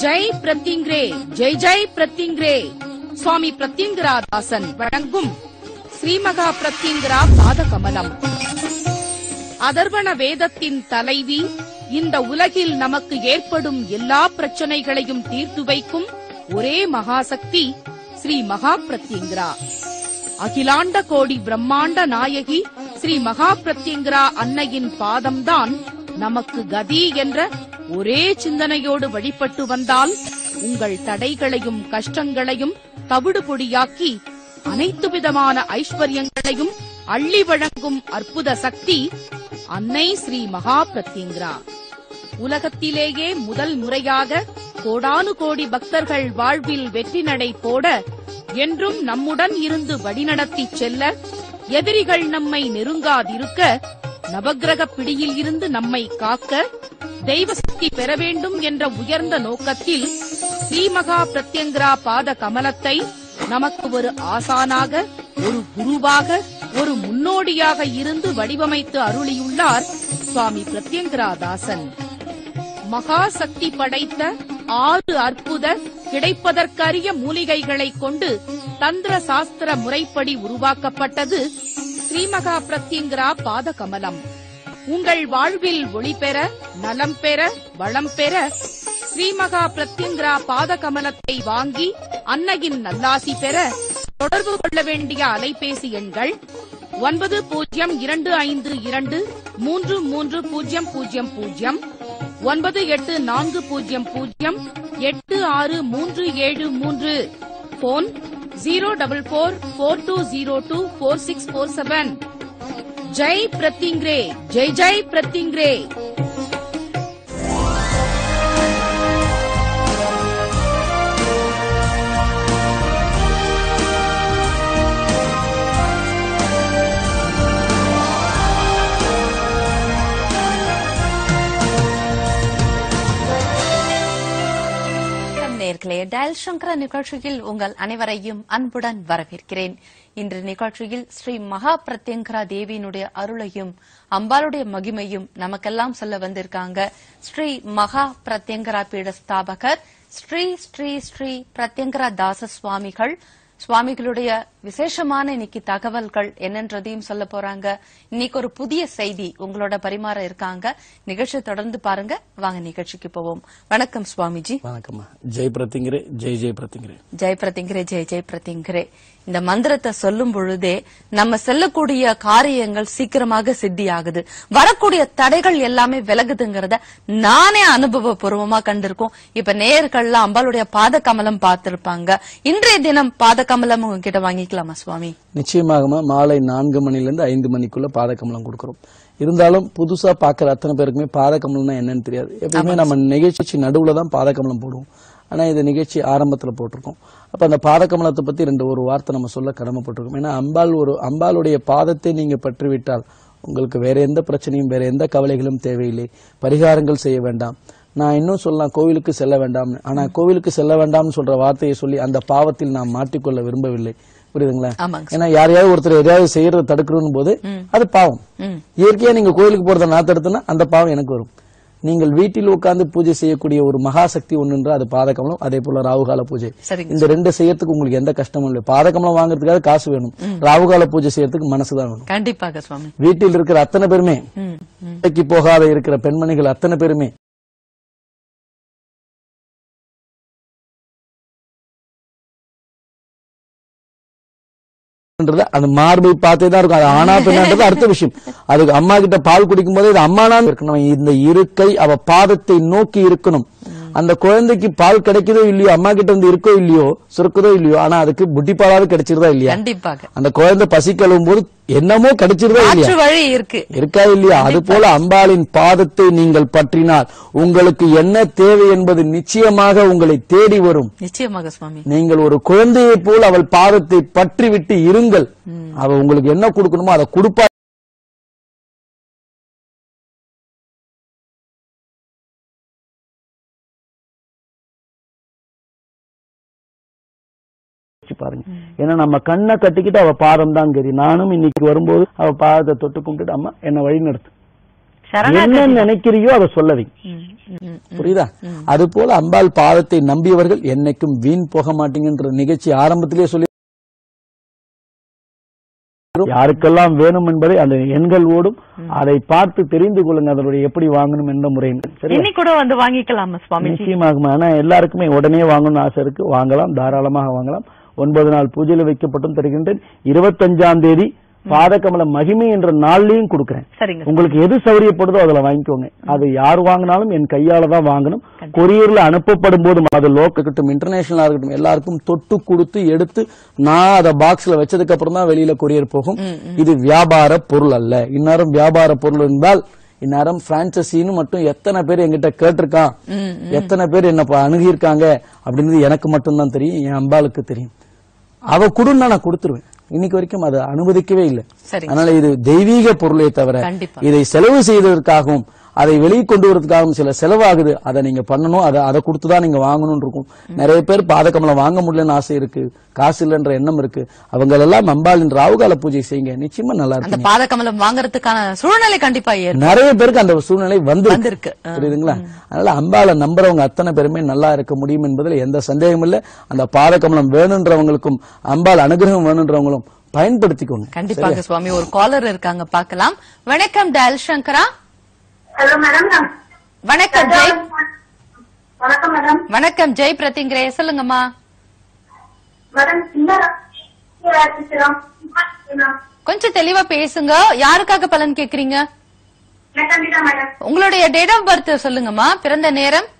ஜெய் பிரத்யங்கிரே, ஜெய் ஜெய் பிரத்யங்கிரே. சுவாமி பிரத்யங்கிராதாசன் வழங்கும் ஸ்ரீமகா பிரத்யங்கிரா பாதகமலம். அதர்வண வேதத்தின் தலைவி, இந்த உலகில் நமக்கு ஏற்படும் எல்லா பிரச்சனைகளையும் தீர்த்து வைக்கும் ஒரே மகாசக்தி ஸ்ரீ மகா பிரத்யங்கிரா. அகிலாண்ட கோடி பிரம்மாண்ட நாயகி ஸ்ரீ மகா பிரத்யங்கிரா அன்னையின் பாதம்தான் நமக்கு கதி என்ற ஒரே சிந்தனையோடு வழிபட்டு வந்தால் உங்கள் தடைகளையும் கஷ்டங்களையும் தவிடு பொடியாக்கி அனைத்து விதமான ஐஸ்வர்யங்களையும் அள்ளி வழங்கும் அற்புத சக்தி அன்னை ஸ்ரீ மகா பிரத்யங்கிரா. உலகத்திலேயே முதல் முறையாக கோடானு கோடி பக்தர்கள் வாழ்வில் வெற்றி நடை போட, என்றும் நம்முடன் இருந்து வழிநடத்தி செல்ல, எதிரிகள் நம்மை நெருங்காதிருக்க, நவக்கிரக பிடியில் இருந்து நம்மை காக்க, தெய்வ சக்தி பெற வேண்டும் என்ற உயர்ந்த நோக்கத்தில் ஸ்ரீமகா பிரத்யங்கிரா பாத கமலத்தை நமக்கு ஒரு ஆசானாக, ஒரு குருவாக, ஒரு முன்னோடியாக இருந்து வடிவமைத்து அருளியுள்ளார் சுவாமி பிரத்யங்கிராதாசன். மகா சக்தி படைத்த 6 அற்புத கிடைப்பதற்கரிய மூலிகைகளை கொண்டு தந்திர சாஸ்திர முறைப்படி உருவாக்கப்பட்டது ஸ்ரீமகா பிரத்யங்கிரா பாத கமலம். உங்கள் வாழ்வில் ஒளி பெற, நலம் பெற, வளம் பெற ஸ்ரீமகா பிரத்யங்கிரா பாத கமலத்தை வாங்கி அன்னையின் நல்லாசி பெற தொடர்பு கொள்ள வேண்டிய அலைபேசி எண்கள் 9025233000, 9840086373, போன் 04442024647. ஜெய் பிரத்யங்கிரே, ஜெய் ஜெய் பிரத்யங்கிரே. டயல் சங்கர நிகழ்ச்சியில் உங்கள் அனைவரையும் அன்புடன் வரவேற்கிறேன். இன்று நிகழ்ச்சியில் ஸ்ரீ மகா பிரத்யங்கிரா தேவியினுடைய அருளையும் அம்பாளுடைய மகிமையும் நமக்கெல்லாம் சொல்ல வந்திருக்காங்க ஸ்ரீ மகா பிரத்யங்கிரா பீட ஸ்தாபகர் ஸ்ரீ ஸ்ரீ ஸ்ரீ பிரத்யங்கிரா தாச சுவாமிகளுடைய விசேஷமான இன்னைக்கு தகவல்கள் என்னன்றதையும் சொல்ல போறாங்க. இன்னைக்கு ஒரு புதிய செய்தி உங்களோட பரிமாற இருக்காங்க. நிகழ்ச்சியை தொடர்ந்து பாருங்க. வாங்க நிகழ்ச்சிக்கு போவோம். வணக்கம் சுவாமிஜி. வணக்கம். ஜெய் பிரத்யங்கிரே, ஜெய் ஜெய் பிரத்யங்கிரே. ஜெய் பிரத்யங்கிரே, ஜெய் ஜெய் பிரத்யங்கிரே. இந்த மந்திரத்தை சொல்லும் பொழுதே நம்ம செல்லக்கூடிய காரியங்கள் சீக்கிரமாக சித்தி ஆகுது, வரக்கூடிய தடைகள் எல்லாமே விலகுதுங்கிறத நானே அனுபவபூர்வமா கண்டிருக்கோம். இப்ப நேயர்கள்லாம் அம்பாளுடைய பாத கமலம் பார்த்திருப்பாங்க. இன்றைய தினம் பாத கமலம் உங்ககிட்ட வாங்கிக்கலாமா சுவாமி? நிச்சயமாக மாலை 4 மணிலிருந்து 5 மணிக்குள்ள பாத கமலம் கொடுக்கிறோம். இருந்தாலும் புதுசா பாக்குற அத்தனை பேருக்குமே பாத கமலம்னா என்னன்னு தெரியாது. எப்பவுமே நம்ம நிகழ்ச்சி நடுவுல தான் பாத கமலம் போடுவோம். ஆனா இந்த நிகழ்ச்சி ஆரம்பத்துல போட்டிருக்கோம். அப்ப அந்த பாத கமலத்தை பத்தி ஒரு வார்த்தை நம்ம சொல்ல கடமைப்பட்டிருக்கோம். ஏன்னா அம்பாளுடைய பாதத்தை நீங்க பற்றிவிட்டால் உங்களுக்கு வேற எந்த பிரச்சனையும் வேற எந்த கவலைகளும் தேவையில்லை, பரிகாரங்கள் செய்ய வேண்டாம். நான் இன்னும் சொல்லலாம் கோவிலுக்கு செல்ல வேண்டாம். ஆனா கோவிலுக்கு செல்ல வேண்டாம்னு சொல்ற வார்த்தையை சொல்லி அந்த பாவத்தில் நான் மாட்டிக்கொள்ள விரும்பவில்லை. புரியுதுங்களா? ஏன்னா யாரையாவது ஒருத்தர் எதையாவது செய்யறத தடுக்கணும் போது அது பாவம். இயற்கையா நீங்க கோவிலுக்கு போறத நான் தடுத்தனா அந்த பாவம் எனக்கு வரும். நீங்கள் வீட்டில் உட்கார்ந்து பூஜை செய்யக்கூடிய ஒரு மகாசக்தி ஒன்று, அது பாதகமலம். அதே போல ராகுகால பூஜை. இந்த 2 செய்யறதுக்கு உங்களுக்கு எந்த கஷ்டமும் இல்லை. பாதகமலம் வாங்குறதுக்காக காசு வேணும், ராகுகால பூஜை செய்யறதுக்கு மனசுதான் வேணும். கண்டிப்பாக சுவாமி. வீட்டில் இருக்கிற அத்தனை பேருமே, போகாத இருக்கிற பெண்மணிகள் அத்தனை பேருமே அந்த மார்பை பார்த்தே தான் இருக்கும். அது ஆனா பெண்ணான்றது அடுத்த விஷயம். அதுக்கு அம்மா கிட்ட பால் குடிக்கும் போது இது அம்மானான்னு இருக்கணும். இந்த இருக்கை அவ பாதத்தை நோக்கி இருக்கணும். அந்த குழந்தைக்கு பால் கிடைக்குதோ இல்லையோ, அம்மா கிட்ட வந்து இருக்கோ இல்லையோ, சுருக்குதோ இல்லையோ, ஆனா அதுக்கு புட்டி பாலாவது கிடைச்சிருதா இல்லையா? கண்டிப்பாக. அந்த குழந்தை பசி கழுவும் போது என்னமோ கிடைச்சிருதா இல்லையா? வழி இருக்கா இல்லையா? அது போல அம்பாளின் பாதத்தை நீங்கள் பற்றினால் உங்களுக்கு என்ன தேவை என்பது நிச்சயமாக உங்களை தேடி வரும். நிச்சயமாக சுவாமி. நீங்கள் ஒரு குழந்தையை போல் அவள் பாதத்தை பற்றி விட்டு இருங்கள். அவ உங்களுக்கு என்ன கொடுக்கணுமோ அதை கொடுப்பா. பாருங்க, ஏன்னா நம்ம கண்ணை கட்டிக்கிட்டு அவ பாதம் தான் கறி. நானும் இன்னைக்கு வரும்போது அவ பாதத்தை தொட்டு கும்பிட்டு அம்மா என்ன வழி நடத்து, என்ன நினைக்கிறியோ அதை சொல்லவீங்க. புரியுதா? அது போல அம்பாள் பாதத்தை நம்பியவர்கள் என்னைக்கும் வீண் போக மாட்டீங்கன்ற நிகழ்ச்சி ஆரம்பத்திலேயே சொல்லி யாருக்கெல்லாம் வேணும் என்பதை அந்த எண்கள் ஓடும், அதை பார்த்து தெரிந்து கொள்ளுங்க அதனுடைய எப்படி வாங்கணும் என்ற முறையில் கூட வந்து வாங்கிக்கலாம் சுவாமி. நிச்சயமாகும். ஆனா எல்லாருக்குமே உடனே வாங்கணும்னு ஆசை இருக்கு, வாங்கலாம், தாராளமாக வாங்கலாம். 9 நாள் பூஜையில வைக்கப்பட்டும் தருகின்றேன். 25ஆம் தேதி பாதகமல மகிமை என்ற நாள்லயும் கொடுக்கிறேன். உங்களுக்கு எது சௌரியப்படுதோ அதுல வாங்கிக்கோங்க. அது யார் வாங்கினாலும் என் கையால தான் வாங்கணும். கொரியர்ல அனுப்பப்படும் போது அது லோக்கல் இருக்கட்டும் இன்டர்நேஷனலா இருக்கட்டும் எல்லாருக்கும் தொட்டு கொடுத்து எடுத்து நான் அதை பாக்ஸ்ல வச்சதுக்கு அப்புறம் தான் வெளியில கொரியர் போகும். இது வியாபார பொருள் அல்ல. இந்நேரம் வியாபார பொருள் இருந்தால் இந்நேரம் பிரான்சைசின்னு மட்டும் எத்தனை பேர் என்கிட்ட கேட்டிருக்கான், எத்தனை பேர் என்ன அணுகியிருக்காங்க அப்படின்றது எனக்கு மட்டும்தான் தெரியும், என் அம்பாளுக்கு தெரியும். அவ கொடுன்னா நான் கொடுத்துருவேன். இன்னைக்கு வரைக்கும் அதை அனுமதிக்கவே இல்லை. அதனால இது தெய்வீக பொருளை தவிர இதை செலவு செய்வதற்காகவும் அதை வெளியே கொண்டு வரதுக்காகவும் சில செலவாகுது. அதை நீங்க பண்ணணும், அதை கொடுத்துதான் நீங்க வாங்கணும்னு இருக்கும். நிறைய பேர் பாதகமலம் வாங்க முடியலன்னு ஆசை இருக்கு, காசு இல்லைன்ற எண்ணம் இருக்கு. அவங்க எல்லாம் அம்பாளின் ராவுகால பூஜை செய்யுங்க, நிச்சயமா நல்லா இருக்கு. பாதகமலம் வாங்குறதுக்கான சூழ்நிலை கண்டிப்பா நிறைய பேருக்கு அந்த சூழ்நிலை வந்திருக்கு. புரியுதுங்களா? அதனால அம்பாளை நம்புறவங்க அத்தனை பேருமே நல்லா இருக்க முடியும் என்பதுல எந்த சந்தேகமும் இல்ல. அந்த பாதகமலம் வேணுன்றவங்களுக்கும் அம்பாள் அனுகிரகம் வேணுன்றவங்களும் பயன்படுத்திக்கோங்க. கண்டிப்பாக சுவாமி. ஒரு காலர் இருக்காங்க, பாக்கலாம். வணக்கம் டயல் சங்கரா. Hello madam. வணக்கம் ஜெய். வணக்கம் மேடம். வணக்கம் ஜெய் பிரதிங்கிரே, சொல்லுங்கம்மா. மேடம் கொஞ்சம் தெளிவா பேசுங்க. யாருக்காக பலன் கேக்குறீங்க? உங்களுடைய டேட் ஆஃப் பர்த் சொல்லுங்கம்மா, பிறந்த நேரம்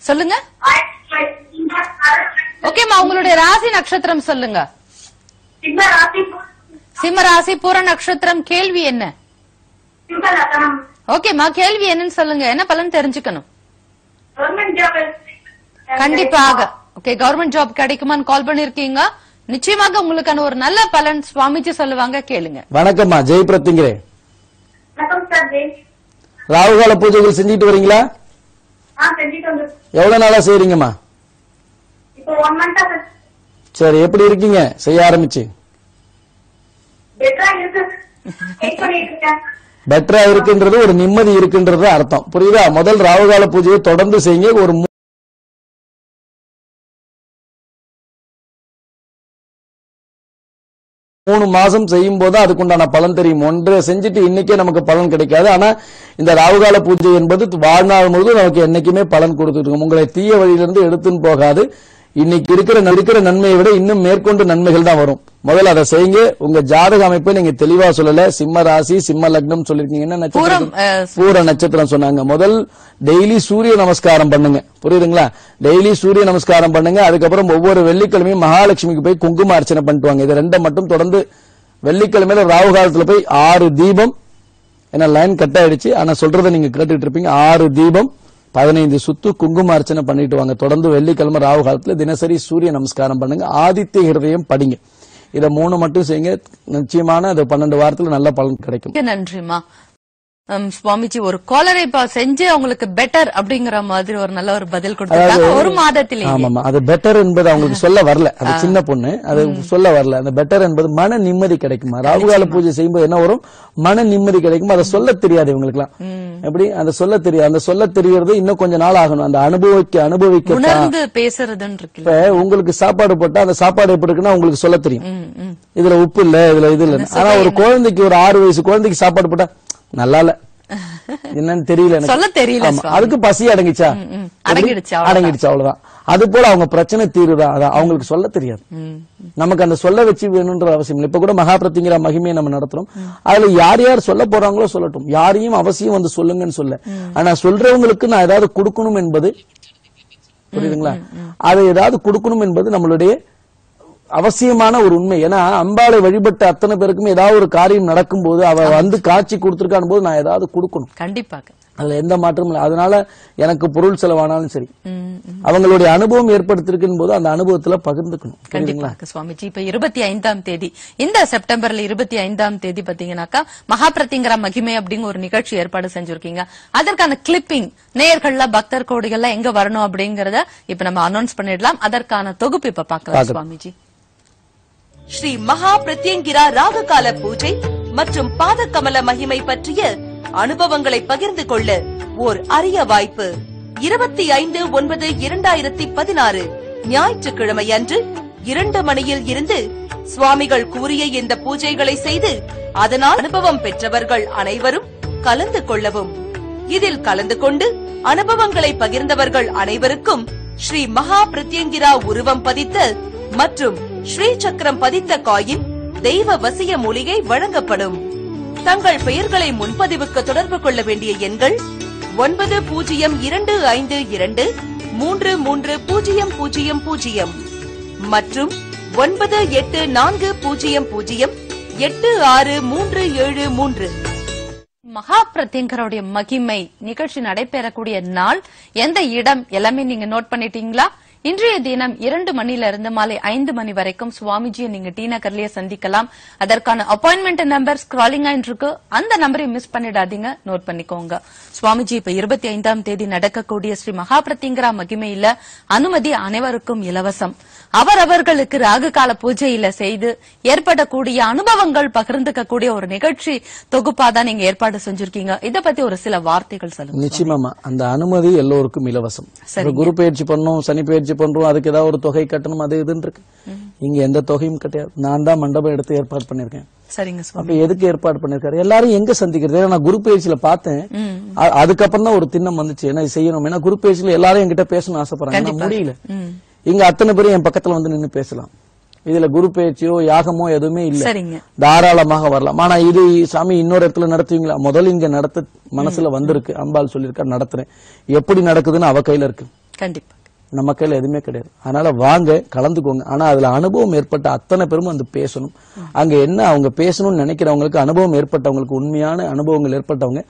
சொல்லுங்க. ஓகேம்மா, உங்களுடைய ராசி நட்சத்திரம் சொல்லுங்க. சிம்ம ராசி, பூர நட்சத்திரம். கேள்வி என்ன? ஓகேம்மா, கேள்வி என்னன்னு சொல்லுங்க. என்ன பலன் தெரிஞ்சுக்கணும்? கண்டிப்பாக. ஓகே, கவர்மெண்ட் ஜாப் கிடைக்குமான்னு கால் பண்ணிருக்கீங்க. நிச்சயமாக உங்களுக்கான ஒரு நல்ல பலன் சுவாமிஜி சொல்லுவாங்க, கேளுங்க. வணக்கம்மா, ஜெய் பிரதிங்கிரே. ராவுகால பூஜைகள் செஞ்சுட்டு வரீங்களா? எவ்வளவு நாளா செய்றீங்கம்மா? சரி, எப்படி இருக்கீங்க செய்ய ஆரம்பிச்சு? பெட்டரா இருக்குன்றது ஒரு நிம்மதி இருக்குன்றது அர்த்தம். புரியுதா? முதல் ராவுகால பூஜையை தொடர்ந்து செய்யுங்க. ஒரு 3 மாசம் செய்யும் போது அதுக்குண்டான பலன் தெரியும். ஒன்றை செஞ்சுட்டு இன்னைக்கே நமக்கு பலன் கிடைக்காது. ஆனா இந்த ராவுகால பூஜை என்பது வாழ்நாள் முழுவதும் நமக்கு என்னைக்குமே பலன் கொடுத்துட்டு உங்களை தீய வழியிலிருந்து எடுத்துன்னு போகாது. இன்னைக்கு இருக்கிற நன்மையை விட இன்னும் மேற்கொண்டு நன்மைகள் தான் வரும். முதல்ல அதை செய்யுங்க. உங்க ஜாதக அமைப்பை நீங்க தெளிவா சொல்லல. சிம்ம ராசி, சிம்ம லக்னம் சொல்லிருக்கீங்க. என்ன நட்சத்திரம்? பூர நட்சத்திரம் சொன்னாங்க. முதல் டெய்லி சூரிய நமஸ்காரம் பண்ணுங்க. புரியுதுங்களா? டெய்லி சூரிய நமஸ்காரம் பண்ணுங்க. அதுக்கப்புறம் ஒவ்வொரு வெள்ளிக்கிழமையும் மகாலட்சுமிக்கு போய் குங்கும அர்ச்சனை பண்ணிட்டு வாங்க. இது ரெண்டை மட்டும் தொடர்ந்து வெள்ளிக்கிழமையில ராவு காலத்துல போய் 6 தீபம், ஏன்னா லைன் கட் ஆயிடுச்சு, ஆனா சொல்றதை நீங்க கேட்டுட்டு இருப்பீங்க. 6 தீபம் 15 சுத்து குங்கும அர்ச்சனை பண்ணிட்டு வாங்க. தொடர்ந்து வெள்ளிக்கிழமை ராவு காலத்துல தினசரி சூரிய நமஸ்காரம் பண்ணுங்க. ஆதித்ய ஹிருதயம் படிங்க. இத 3 மட்டும் செய்யுங்க. நிச்சயமான 12 வாரத்துல நல்ல பலன் கிடைக்கும். நன்றிமா. சுவாமிஜி ஒரு காலரை செஞ்சு அவங்களுக்கு பெட்டர் அப்படிங்கிற மாதிரி ஒரு நல்ல ஒரு பதில் கொடுத்தாங்க. ஒரு மாதத்திலே. ஆமாமா, அது பெட்டர் என்பது அவங்களுக்கு சொல்ல வரல. அது சின்ன பொண்ணு, அது சொல்ல வரல. அந்த பெட்டர் என்பது மன நிம்மதி கிடைக்குமா? ராகுகால பூஜை செய்யும்போது என்ன வரும்? மன நிம்மதி கிடைக்கும். அதை சொல்ல தெரியாது இவங்களுக்கு எல்லாம். எப்படி அந்த சொல்ல தெரியாது? அந்த சொல்ல தெரியறது இன்னும் கொஞ்ச நாள் ஆகணும். அந்த அனுபவிக்க பேசுறது. இப்ப உங்களுக்கு சாப்பாடு போட்டா அந்த சாப்பாடு எப்படி இருக்குன்னா உங்களுக்கு சொல்ல தெரியும். இதுல உப்பு இல்ல, இதுல இது இல்ல. ஆனா ஒரு குழந்தைக்கு, ஒரு 6 வயசு குழந்தைக்கு சாப்பாடு போட்டா நல்லா இல்ல, என்னன்னு தெரியல, அதுக்கு பசி அடங்கிச்சா? அடங்கிடுச்சு, அவ்வளவுதான். அது போல அவங்க பிரச்சனை தீருதா? அதான் அவங்களுக்கு சொல்ல தெரியாது. நமக்கு அந்த சொல்ல வச்சு வேணும்ன்ற அவசியம் இல்லை. இப்ப கூட மகாபிரதிங்கிற மகிமையை நம்ம நடத்துறோம். அதுல யார் யார் சொல்ல போறாங்களோ சொல்லட்டும். யாரையும் அவசியம் வந்து சொல்லுங்கன்னு சொல்ல. ஆனா சொல்றவங்களுக்கு நான் ஏதாவது கொடுக்கணும் என்பது, புரியுதுங்களா? அதை ஏதாவது கொடுக்கணும் என்பது நம்மளுடைய அவசியமான ஒரு உண்மை. ஏன்னா அம்பாளை வழிபட்ட அத்தனை பேருக்குமே ஏதாவது ஒரு காரியம் நடக்கும் போது அவ வந்து காட்சி கொடுத்திருக்கான் போது நான் ஏதாவது கொடுக்கணும். கண்டிப்பாக அதுல எந்த மாற்றமும் இல்லை. அதனால எனக்கு பொருள் செலவானாலும் சரி, அவங்களுடைய அனுபவம் ஏற்படுத்திருக்கும் போது அந்த அனுபவத்துல பகிர்ந்துக்கணும். கண்டிப்பாக சுவாமிஜி. இப்ப 25ஆம் தேதி, இந்த செப்டம்பர்ல 25ஆம் தேதி பாத்தீங்கன்னாக்கா மகாபிரதிங்கிற மகிமை அப்படிங்கிற ஒரு நிகழ்ச்சி ஏற்பாடு செஞ்சிருக்கீங்க. அதற்கான கிளிப்பிங் நேயர்கள்ல பக்தர் கோடிகள்ல எங்க வரணும் அப்படிங்கறத இப்ப நம்ம அனௌன்ஸ் பண்ணிடலாம். அதற்கான தொகுப்பு இப்ப பாக்கலாம் சுவாமிஜி. ஸ்ரீ மகா பிரத்யங்கிரா ராககால பூஜை மற்றும் பாதகமல மகிமை பற்றிய அனுபவங்களை பகிர்ந்து கொள்ள ஓர் அரிய வாய்ப்பு. 25/9/2016 ஞாயிற்றுக்கிழமை அன்று 2 மணியில் இருந்து சுவாமிகள் கூறிய இந்த பூஜைகளை செய்து அதனால் அனுபவம் பெற்றவர்கள் அனைவரும் கலந்து கொள்ளவும். இதில் கலந்து கொண்டு அனுபவங்களை பகிர்ந்தவர்கள் அனைவருக்கும் ஸ்ரீ மகா பிரத்யங்கிரா உருவம் பதித்த மற்றும் ஸ்ரீ சக்கரம் பதித்த காயின் தெய்வ வசிய மூலிகை வழங்கப்படும். தங்கள் பெயர்களை முன்பதிவுக்கு தொடர்பு கொள்ள வேண்டிய எண்கள் 9022333000 மற்றும் 9840086373. மகா பிரத்யங்கருடைய மகிமை நிகழ்ச்சி நடைபெறக்கூடிய நாள், எந்த இடம் எல்லாமே நீங்க நோட் பண்ணிட்டீங்களா? இன்றைய தினம் 2 மணிலிருந்து மாலை 5 மணி வரைக்கும் சுவாமிஜியை நீங்க டி நகர்லயே சந்திக்கலாம். அதற்கான அப்பாயின்மெண்ட் நம்பர் ஸ்க்ராலிங் ஆயிட்டு இருக்கு. அந்த நம்பரை மிஸ் பண்ணிடாதீங்க, நோட் பண்ணிக்கோங்க. சுவாமிஜி இப்ப 25ஆம் தேதி நடக்கக்கூடிய ஸ்ரீ மகா பிரத்யங்கரா மகிமையில அனுமதி அனைவருக்கும் இலவசம். அவர்களுக்கு ராகு கால பூஜையில செய்து ஏற்படக்கூடிய அனுபவங்கள் பகிர்ந்துக்க கூடிய ஒரு நிகழ்ச்சி தொகுப்பாதான் நீங்க ஏற்பாடு செஞ்சிருக்கீங்க. இத பத்தி ஒரு சில வார்த்தைகள் சொல்லுங்க. நிச்சயமா அந்த அனுமதி எல்லோருக்கும் இலவசம். குரு பயிற்சி பண்ணோம், சனி பயிற்சி பண்றோம், அதுக்கு ஏதாவது ஒரு தொகை கட்டணும், அது இதுன்னு இருக்கு. இங்க எந்த தொகையும் கிடையாது. நான் தான் மண்டபம் எடுத்து ஏற்பாடு பண்ணிருக்கேன். சரிங்க. அப்ப எதுக்கு ஏற்பாடு பண்ணிருக்காரு? எல்லாரும் எங்க சந்திக்கிறது? நான் குரு பயிற்சியில பார்த்தேன். அதுக்கப்புறம் தான் ஒரு திண்ணம் வந்துச்சு, என்ன செய்யணும். ஏன்னா குரு பயிற்சியில எல்லாரும் என்கிட்ட பேசணும் ஆசைப்படுறாங்க, முடியல. இங்க அத்தனை பேரும் என் பக்கத்துல வந்து நின்னு பேசலாம். இதுல குரு பயிற்சியோ யாகமோ எதுவுமே இல்ல, தாராளமாக வரலாம். ஆனா இது சாமி இன்னொரு இடத்துல நடத்துவீங்களா? முதல்ல இங்க நடத்த மனசுல வந்திருக்கு, அம்பாள் சொல்லிருக்கா, நடத்துறேன். எப்படி நடக்குதுன்னு அவ கையில இருக்கு, கண்டிப்பா நம்ம கையில எதுவுமே கிடையாது. அதனால வாங்க, கலந்துக்கோங்க. ஆனா அதுல அனுபவம் ஏற்பட்ட அத்தனை பேரும் வந்து பேசணும். அங்க என்ன அவங்க பேசணும்னு நினைக்கிறவங்களுக்கு, அனுபவம் ஏற்பட்டவங்களுக்கு, உண்மையான அனுபவங்கள் ஏற்பட்டவங்க,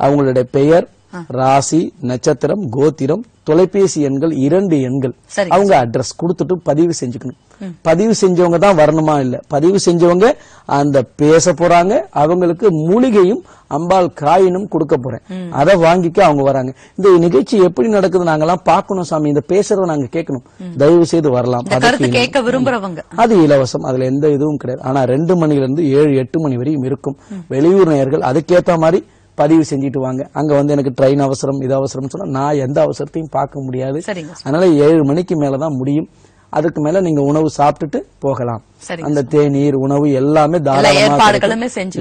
அவங்களுடைய பெயர், ராசி, நட்சத்திரம், கோத்திரம், தொலைபேசி எண்கள், 2 எண்கள், அவங்க அட்ரஸ் கொடுத்துட்டு பதிவு செஞ்சுக்கணும். பதிவு செஞ்சவங்க தான் வரணுமா? இல்ல, பதிவு செஞ்சவங்க அந்த பேச போறாங்க. அவங்களுக்கு மூலிகையும் அம்பாள் காயினும் கொடுக்க போறேன், அதை வாங்கிக்க அவங்க வராங்க. இந்த நிகழ்ச்சி எப்படி நடக்குது நாங்கெல்லாம் பாக்கணும் சாமி, இந்த பேசுறத நாங்க கேட்கணும். தயவு செய்து வரலாம். கேட்க விரும்புறவங்க அது இலவசம், அதுல எந்த இதுவும் கிடையாது. ஆனா 2 மணில இருந்து 7-8 மணி வரையும் இருக்கும். வெளியூர் நேயர்கள் அதுக்கேற்ற மாதிரி பதிவு செஞ்சுட்டு வாங்க. அங்க வந்து எனக்கு ட்ரெயின் அவசரம், இது அவசரம் சொன்னா நான் எந்த அவசரத்தையும் பார்க்க முடியாது. அதனால 7 மணிக்கு மேலதான் முடியும். அதுக்கு மேல நீங்க உணவு சாப்பிட்டுட்டு போகலாம். அந்த தேநீர், உணவு எல்லாமே தாராளமா,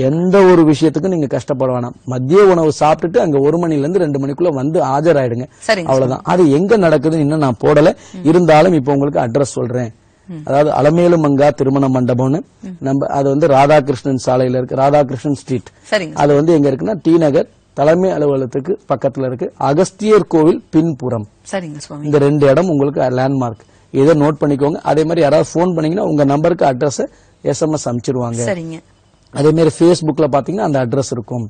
எந்த ஒரு விஷயத்துக்கும் நீங்க கஷ்டப்பட வேணாம். மதிய உணவு சாப்பிட்டுட்டு அங்க 1 மணில இருந்து 2 மணிக்குள்ள வந்து ஆஜராயிடுங்க. அவ்வளவுதான். அது எங்க நடக்குதுன்னு இன்னும் நான் போடல, இருந்தாலும் இப்ப உங்களுக்கு அட்ரஸ் சொல்றேன். அதாவது அலமேலுமங்கா திருமண மண்டபம்னு நம்ம, அது வந்து ராதாகிருஷ்ணன் சாலையில இருக்கு, ராதாகிருஷ்ணன் ஸ்ட்ரீட். அது வந்து எங்க இருக்குன்னா டி நகர் தலைமை அலுவலகத்துக்கு பக்கத்துல இருக்கு, அகஸ்தியர் கோவில் பின்புறம். இந்த 2 இடம் உங்களுக்கு லேண்ட்மார்க். இதை நோட் பண்ணிக்கோங்க. அதே மாதிரி யாராவது போன் பண்ணீங்கன்னா உங்க நம்பருக்கு அட்ரஸ் SMS அனுப்பிச்சிருவாங்க. அதே மாதிரி Facebookல பாத்தீங்கன்னா அந்த அட்ரஸ் இருக்கும்,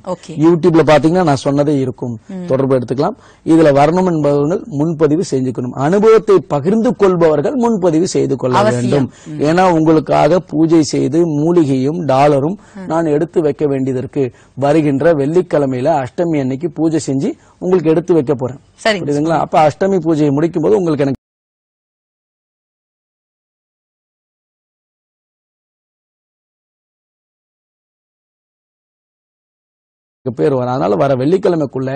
யூடியூப்ல பாத்தீங்கன்னா நான் சொன்னதே இருக்கும், தொடர்பு எடுத்துக்கலாம். இதுல வரணும் என்பவர்கள் முன்பதிவு செஞ்சுக்கணும். அனுபவத்தை பகிர்ந்து கொள்பவர்கள் முன்பதிவு செய்து கொள்ள வேண்டும். ஏன்னா உங்களுக்காக பூஜை செய்து மூலிகையும் டாலரும் நான் எடுத்து வைக்க வேண்டியது இருக்கு. வருகின்ற வெள்ளிக்கிழமையில அஷ்டமி அன்னைக்கு பூஜை செஞ்சு உங்களுக்கு எடுத்து வைக்க போறேன். புரியுதுங்களா? அப்ப அஷ்டமி பூஜையை முடிக்கும் போது உங்களுக்கு எனக்கு பேர் வரும். அதனால வர வெள்ளிக்கிழமைக்குள்ள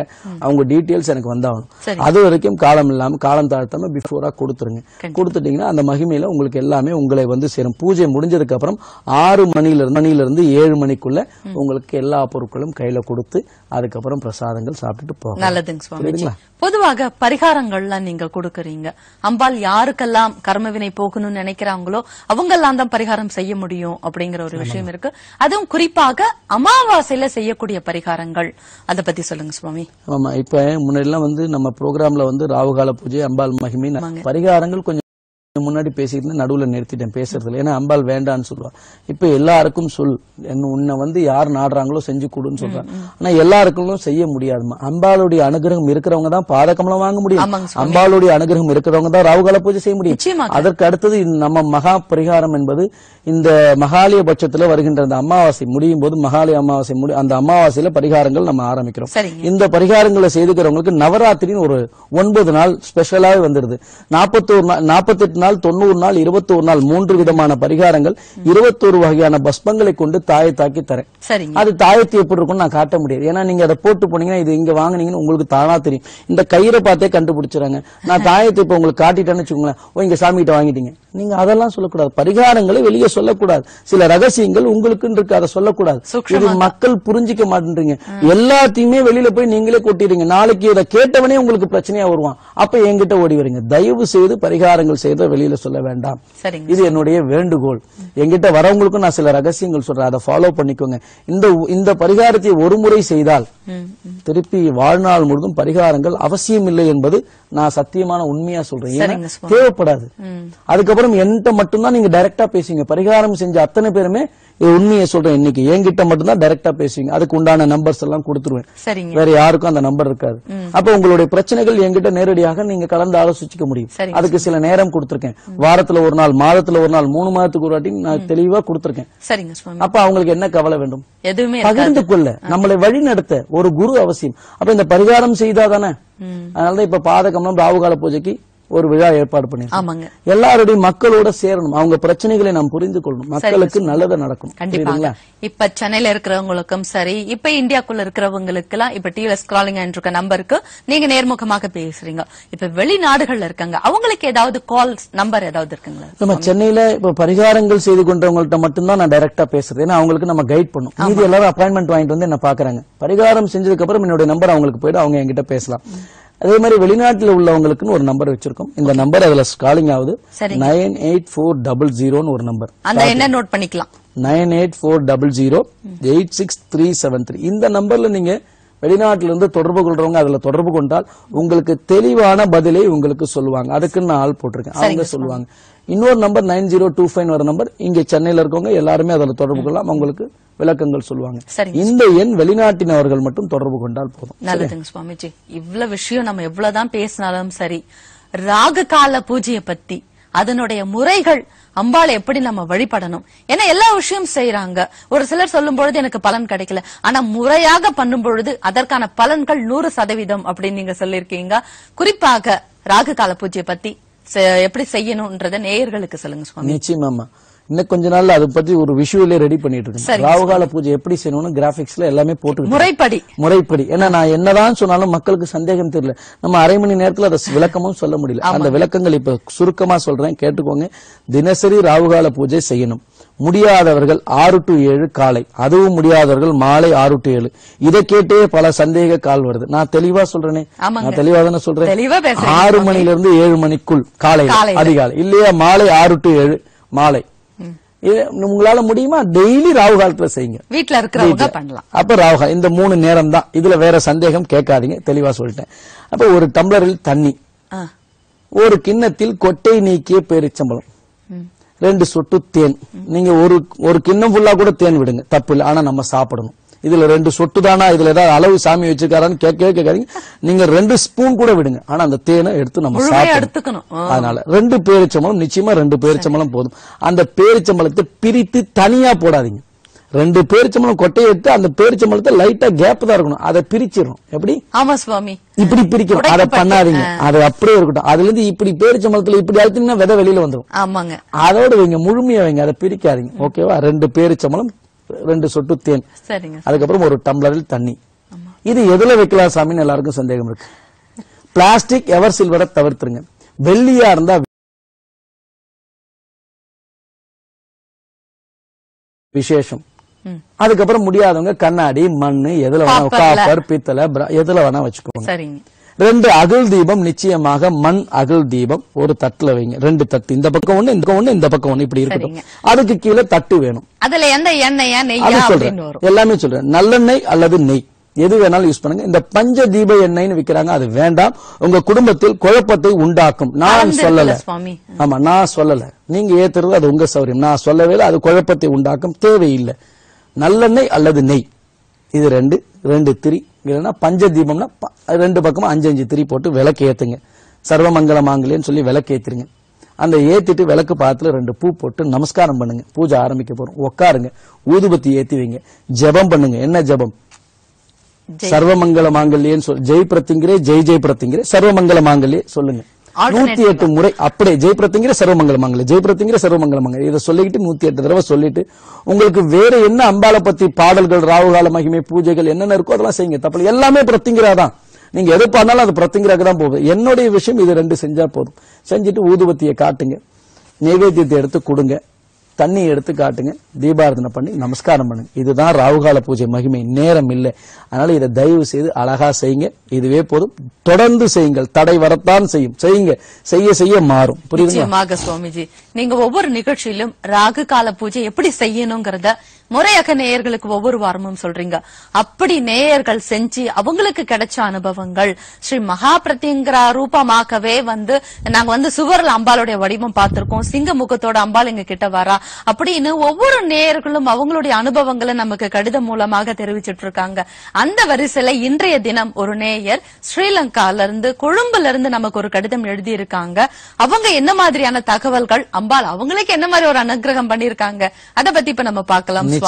அவங்க டீடைல்ஸ் எனக்கு வந்தாகணும். அது வரைக்கும் காலம் இல்லாம, காலம் தாழ்த்தாம பிஃபோரா கொடுத்துருங்க. கொடுத்துட்டீங்கன்னா அந்த மகிமையில உங்களுக்கு எல்லாமே உங்களை வந்து சேரும். பூஜை முடிஞ்சதுக்கு அப்புறம் 6 மணிலிருந்து 7 மணிக்குள்ள உங்களுக்கு எல்லா பொருட்களும் கையில கொடுத்து அதுக்கப்புறம் பிரசாதங்கள் சாப்பிட்டுட்டு போகலாம். நல்லதுங்க சுவாமிஜி. பொதுவாக பரிகாரங்கள்லாம் நீங்க கொடுக்கறீங்க. அம்பாள் யாருக்கெல்லாம் கர்மவினை போகணும்னு நினைக்கிறாங்களோ அவங்க எல்லாம் தான் பரிகாரம் செய்ய முடியும் அப்படிங்கிற ஒரு விஷயம் இருக்கு. அதுவும் குறிப்பாக அமாவாசையில செய்யக்கூடிய பரிகாரங்கள், அத பத்தி சொல்லுங்க சுவாமி. ஆமா, இப்ப முன்னாடி எல்லாம் வந்து நம்ம ப்ரோக்ராம்ல வந்து ராவுகால பூஜை, அம்பாள் மகிமை, பரிகாரங்கள் கொஞ்சம் முன்னாடி பேசிட்டு நடுவுல நிறுத்திட்டேன் பேசுறதுல. ஏன்னா அம்பாள் வேண்டான்னு சொல்லுவா. இப்ப எல்லாருக்கும் சொல், உன்னை வந்து யார் நாடுறாங்களோ செஞ்சு கொடுன்னு சொல்றாங்க. ஆனா எல்லாருக்கும் செய்ய முடியாதுமா. அம்பாளுடைய அனுகிரகம் இருக்கிறவங்க தான் பாதகமலம் வாங்க முடியும். அம்பாளுடைய அனுகிரகம் இருக்கிறவங்க தான் ராவுகால பூஜை செய்ய முடியும். அதற்கு அடுத்தது நம்ம மகா பரிகாரம் என்பது இந்த மகாலய பட்சத்துல வருகின்ற அந்த அமாவாசை முடியும் போது, மகாலய அமாவாசை அந்த அமாவாசையில பரிகாரங்கள் நம்ம ஆரம்பிக்கிறோம். இந்த பரிகாரங்களை செய்துக்கிறவங்களுக்கு நவராத்திரின்னு ஒரு 9 நாள் ஸ்பெஷலாவே வந்துருது. 48 நாள், 90 நாள், 21 நாள் 3 விதமான பரிகாரங்கள் 21 வகையான பஸ்பங்களை கொண்டு தாயத்தாக்கி தரேன். சரிங்க. அது தாயத்து எப்படி இருக்கும்னு நான் காட்ட முடியாது. ஏன்னா நீங்க அதை போட்டு போனீங்கன்னா இது இங்க வாங்குனீங்கன்னு உங்களுக்கு தானா தெரியும். இந்த கயிறை பார்த்தே கண்டுபிடிச்சிடறாங்க. நான் தாயத்தை இப்ப உங்களுக்கு காட்டிட்டேன்னு வச்சுக்கோங்களேன், இங்க சாமி கிட்ட வாங்கிட்டீங்க. நீங்க அதெல்லாம் சொல்லக்கூடாது. பரிகாரங்களை வெளியே சொல்லக்கூடாது. சில ரகசியங்கள் உங்களுக்கு இருக்கு, அதை சொல்லக்கூடாது. இது மக்கள் புரிஞ்சிக்க மாட்டேன்றீங்க. எல்லாத்தையுமே வெளியில போய் நீங்களே கொட்டிடுறீங்க. நாளைக்கு இதை கேட்டவனே உங்களுக்கு பிரச்சனையா வருவான். அப்ப என்கிட்ட ஓடி வரீங்க. தயவு செய்து பரிகாரங்கள் செய்த வெளியில சொல்ல வேண்டாம். இது என்னுடைய வேண்டுகோள். என்கிட்ட வரவங்களுக்கும் நான் சில ரகசியங்கள் சொல்றேன், அதை ஃபாலோ பண்ணிக்கோங்க. இந்த பரிகாரத்தை ஒரு முறை செய்தால் திருப்பி வாழ்நாள் முழுதும் பரிகாரங்கள் அவசியம் இல்லை என்பது நான் சத்தியமான உண்மையா சொல்றேன். தேவைப்படாது. அதுக்கப்புறம் என்கிட்ட மட்டும்தான் நீங்க டைரக்டா பேசுவீங்க. பரிகாரம் செஞ்ச அத்தனை பேருமே உண்மையை சொல்றேன். இன்னைக்கு என்கிட்ட மட்டும்தான் டைரக்டா பேசுவீங்க. அதுக்கு உண்டான நம்பர்ஸ் எல்லாம் கொடுத்துருவேன். வேற யாருக்கும் அந்த நம்பர் இருக்காது. அப்ப உங்களுடைய பிரச்சனைகள் என்கிட்ட நேரடியாக நீங்க கலந்து ஆலோசிச்சுக்க முடியும். அதுக்கு சில நேரம் கொடுத்திருக்கேன். வாரத்துல ஒரு நாள், மாதத்துல ஒரு நாள், 3 மாதத்துக்கு ஒரு வாட்டி நான் தெளிவா கொடுத்திருக்கேன். அப்ப அவங்களுக்கு என்ன கவலை வேண்டும்? பகிர்ந்து கொள்ள, நம்மளை வழி நடத்த ஒரு குரு அவசியம். அப்ப இந்த பரிகாரம் செய்தாதானே. அதனாலதான் இப்ப பாதகம்லாம் ராவுகால பூஜைக்கு ஒரு விழா ஏற்பாடு பண்ணிருக்கோம். எல்லாருடைய மக்களோட சேரணும். அவங்க பிரச்சனைகளை நாம் புரிந்து கொள்ளணும். மக்களுக்கு நல்லது நடக்கும். கண்டிப்பா. இப்ப சென்னையில இருக்கிறவங்களுக்கும் சரி, இப்ப இந்தியாக்குள்ள இருக்கிறவங்களுக்கு எல்லாம் இப்ப டிவில ஸ்க்ராலிங் இருக்க நம்பருக்கு நீங்க நேர்முகமாக பேசுறீங்க. இப்ப வெளிநாடுகள்ல இருக்காங்க, அவங்களுக்கு ஏதாவது கால் நம்பர் ஏதாவது இருக்குங்களா? நம்ம சென்னையில இப்ப பரிகாரங்கள் செய்து கொண்டவங்கள்ட்ட மட்டும்தான் நான் டைரக்டா பேசுறேன். ஏன்னா அவங்களுக்கு நம்ம கைட் பண்ணும். மீதி எல்லாரும் அப்பாயின்மெண்ட் வாங்கிட்டு வந்து என்ன பாக்குறாங்க. பரிகாரம் செஞ்சதுக்கு அப்புறம் என்னுடைய நம்பர் அவங்களுக்கு போயிட்டு அவங்க என்கிட்ட பேசலாம். அதே மாதிரி வெளிநாட்டில் உள்ளவங்களுக்குன்னு ஒரு நம்பர் வச்சிருக்கோம். இந்த நம்பர் அதுல ஸ்காலிங் ஆகுது. 98400 ஒரு நம்பர். அந்த என்ன நோட் பண்ணிக்கலாம். 98400866373. இந்த நம்பர்ல நீங்க வெளிநாட்டிலிருந்து தொடர்பு கொள்றவங்க அதுல தொடர்பு கொண்டால் உங்களுக்கு தெளிவான பதிலை உங்களுக்கு சொல்லுவாங்க. அதுக்கு நான் ஆள் போட்டிருக்கேன், அவங்க சொல்லுவாங்க. இன்னொரு நம்பர் 9025 வர நம்பர். இங்க சென்னையில இருக்கவங்க எல்லாருமே அதுல தொடர்பு கொள்ளலாம், உங்களுக்கு விளக்கங்கள் சொல்லுவாங்க. இந்த எண் வெளிநாட்டினவர்கள் மட்டும் தொடர்பு கொண்டால் போதும். நல்லதுங்க சுவாமிஜி. இவ்வளவு விஷயம் நம்ம எவ்வளவுதான் பேசினாலும் சரி, ராகு கால பூஜையை பத்தி, அதனுடைய முறைகள், அம்பாளை எப்படி நம்ம வழிபடணும், ஏன்னா எல்லா விஷயம் செய்யறாங்க. ஒரு சிலர் சொல்லும் பொழுது எனக்கு பலன் கிடைக்கல, ஆனா முறையாக பண்ணும் பொழுது அதற்கான பலன்கள் 100% அப்படின்னு நீங்க சொல்லிருக்கீங்க. குறிப்பாக ராகு கால பூஜையை பத்தி எப்படி செய்யணும்ன்றத நேயர்களுக்கு சொல்லுங்க சுவாமி. நிச்சயமா. இன்னும் கொஞ்ச நாள்ல அதை பத்தி ஒரு விஷுவலே ரெடி பண்ணிட்டு இருக்கேன். ராகுகால பூஜை எப்படி செய்யணும்னு கிராபிக்ஸ்ல எல்லாமே போட்டு முறைப்படி. ஏன்னா நான் என்னதான் சொன்னாலும் மக்களுக்கு சந்தேகம் தெரியல. நம்ம அரை மணி நேரத்துல அதை விளக்கமும் சொல்ல முடியல. அந்த விளக்கங்கள் இப்ப சுருக்கமா சொல்றேன், கேட்டுக்கோங்க. தினசரி ராகுகால பூஜை செய்யணும். முடியாதவர்கள் 6 to 7 காலை, அதுவும் முடியாதவர்கள் மாலை 6 to 7. இதை கேட்டே பல சந்தேக கால் வருது. நான் தெளிவா சொல்றேனே, நான் தெளிவா தானே சொல்றேன். 6 மணில இருந்து 7 மணிக்குள் காலை அதிகாலை, இல்லையா மாலை 6 to 7 மாலை. உங்களால முடியுமா? டெய்லி ராகு காலத்துல செய்யுங்க. வீட்டுல இருக்கிறவங்க பண்ணலாம். அப்ப ராகு இந்த 3 நேரம் தான். இதுல வேற சந்தேகம் கேட்காதீங்க, தெளிவா சொல்லிட்டேன். அப்ப ஒரு டம்ளரில் தண்ணி, ஒரு கிண்ணத்தில் கொட்டை நீக்கிய பேரிச்சம்பழம், 2 சொட்டு தேன். நீங்க ஒரு கிண்ணம் ஃபுல்லா கூட தேன் விடுங்க, தப்பு இல்லை. ஆனா நம்ம சாப்பிடணும். இதுல 2 சொட்டு தானா, இதுல ஏதாவது அளவு சாமி வச்சிருக்காரான்னு கேட்காதீங்க. நீங்க 2 ஸ்பூன் கூட விடுங்க, ஆனா அந்த தேனை எடுத்து நம்ம சாப்பிடணும். அதனால 2 பேரிச்சம்பழம், நிச்சயமா 2 பேரிச்சம்பழம் போதும். அந்த பேரிச்சம்பழத்தை பிரித்து தனியா போடாதீங்க. 2 பேரிச்சம்பழம் கொட்டையை எடுத்து அந்த பேரிச்சம்பழத்தை லைட்டா கேப் தான் இருக்கணும், அதை பிரிச்சிடணும். எப்படி? ஆமா சுவாமி, இப்படி பிரிக்கணும். அதை பண்ணாதீங்க, அது அப்படியே இருக்கட்டும். அதுல இருந்து இப்படி பேரிச்சம்பழத்துல இப்படி அழுத்தினா விதை வெளியில வந்துடும். ஆமாங்க, அதோட வைங்க, முழுமையா வைங்க, அதை பிரிக்காதீங்க. ஓகேவா? 2 பேரிச்சம்பழம், 2 சொட்டு தேன், அதுக்கப்புறம் ஒரு டம்ளரில் தண்ணி. இது எதுல வைக்கலாம் சாமின்னு எல்லாருக்கும் சந்தேகம் இருக்கு. பிளாஸ்டிக், எவர் சில்வரை தவிர்த்துருங்க. வெள்ளியா இருந்தா விசேஷம். அதுக்கப்புறம் முடியாதவங்க கண்ணாடி, மண்ணு, எதுல வேணா, காப்பர், பித்தளை, எதுல வேணா வச்சுக்கோங்க. 2 அகல் தீபம், நிச்சயமாக மண் அகல் தீபம் ஒரு தட்டுல வைங்க. 2 தட்டு, இந்த பக்கம் ஒண்ணு, இந்த பக்கம் ஒண்ணு, இந்த பக்கம் ஒண்ணு, இப்படி இருக்கட்டும். அதுக்கு கீழே தட்டு வேணும். அதுல எந்த எண்ணெய், எல்லாமே சொல்றேன். நல்லெண்ணெய் அல்லது நெய் எது வேணாலும் யூஸ் பண்ணுங்க. இந்த பஞ்ச தீப எண்ணெய்னு விக்கிறாங்க, அது வேண்டாம். உங்க குடும்பத்தில் குழப்பத்தை உண்டாக்கும். நான் சொல்லல. ஆமா, நான் சொல்லல. நீங்க ஏத்துறது அது உங்க சௌரியம். நான் சொல்லவே இல்லை. அது குழப்பத்தை உண்டாக்கும், தேவையில்லை. நல்லெண்ணெய் அல்லது நெய், இது 2 திரி. இல்லைன்னா பஞ்ச தீபம்னா 2 பக்கமும் 5 திரி போட்டு விளக்கு ஏத்துங்க. சர்வமங்கல மாங்கல்யன்னு சொல்லி விளக்கு ஏத்துருங்க. அந்த ஏத்திட்டு விளக்கு பாத்துல 2 பூ போட்டு நமஸ்காரம் பண்ணுங்க. பூஜை ஆரம்பிக்க போறோம். உட்காருங்க, ஊதுபத்தி ஏத்தி வைங்க, ஜெபம் பண்ணுங்க. என்ன ஜெபம்? சர்வமங்கல மாங்கல்யன்னு சொல்லி, ஜெய் பிரத்திங்கிரே, ஜெய் ஜெய் பிரத்திங்கிரே, சர்வமங்கல மாங்கல்யே சொல்லுங்க. 108 முறை அப்படியே ஜெயபிரத்திங்கிற சர்வமங்கலமங்கல ஜெயபிரத்திங்கிற சர்வமங்கலமங்கல இதை சொல்லிக்கிட்டு 108 தடவை சொல்லிட்டு உங்களுக்கு வேற என்ன அம்பாளை பத்தி பாடல்கள் ராவுகால மகிமை பூஜைகள் என்னென்ன இருக்கோ அதெல்லாம் செய்யுங்க. தப்பு எல்லாமே பிரத்திங்கிறாதான். நீங்க எது பண்ணாலும் அது பிரத்திங்கிறாக்கு தான் போகுது. என்னுடைய விஷயம் இது 2 செஞ்சா போதும். செஞ்சுட்டு ஊதுபத்தியை காட்டுங்க, நைவேத்தியத்தை எடுத்து கொடுங்க, தண்ணி எடுத்து காட்டுங்க, தீபாராதனை பண்ணி நமஸ்காரம் பண்ணுங்க. இதுதான் ராவுகால பூஜை மகிமை. நேரம் இல்லை, அதனால இதை தயவு செய்து அழகா செய்யுங்க. இதுவே போதும். தொடர்ந்து செய்யுங்கள். தடை வரத்தான் செய்யும். செய்யுங்க, செய்ய செய்ய மாறும். புரியுதுங்களா சுவாமிஜி? நீங்க ஒவ்வொரு நிகழ்ச்சியிலும் ராகு கால பூஜை எப்படி செய்யணுங்கிறத முறையாக நேயர்களுக்கு ஒவ்வொரு வாரமும் சொல்றீங்க. அப்படி நேயர்கள் செஞ்சு அவங்களுக்கு கிடைச்ச அனுபவங்கள் ஸ்ரீ மகா பிரத்யங்கரா ரூபமாகவே நாங்க சுவர்ல அம்பாளுடைய வடிவம் பார்த்திருக்கோம், சிங்க முகத்தோட அம்பாள் எங்க கிட்ட வரா அப்படின்னு ஒவ்வொரு நேயர்களும் அவங்களுடைய அனுபவங்களை நமக்கு கடிதம் மூலமாக தெரிவிச்சிட்டு இருக்காங்க. அந்த வரிசையில இன்றைய தினம் ஒரு நேயர் ஸ்ரீலங்கால இருந்து கொழும்புல இருந்து நமக்கு ஒரு கடிதம் எழுதி இருக்காங்க. அவங்க என்ன மாதிரியான தகவல்கள், அம்பாள் அவங்களுக்கு என்ன மாதிரி ஒரு அனுகிரகம் பண்ணிருக்காங்க, அதை பத்தி இப்ப நம்ம பார்க்கலாம்.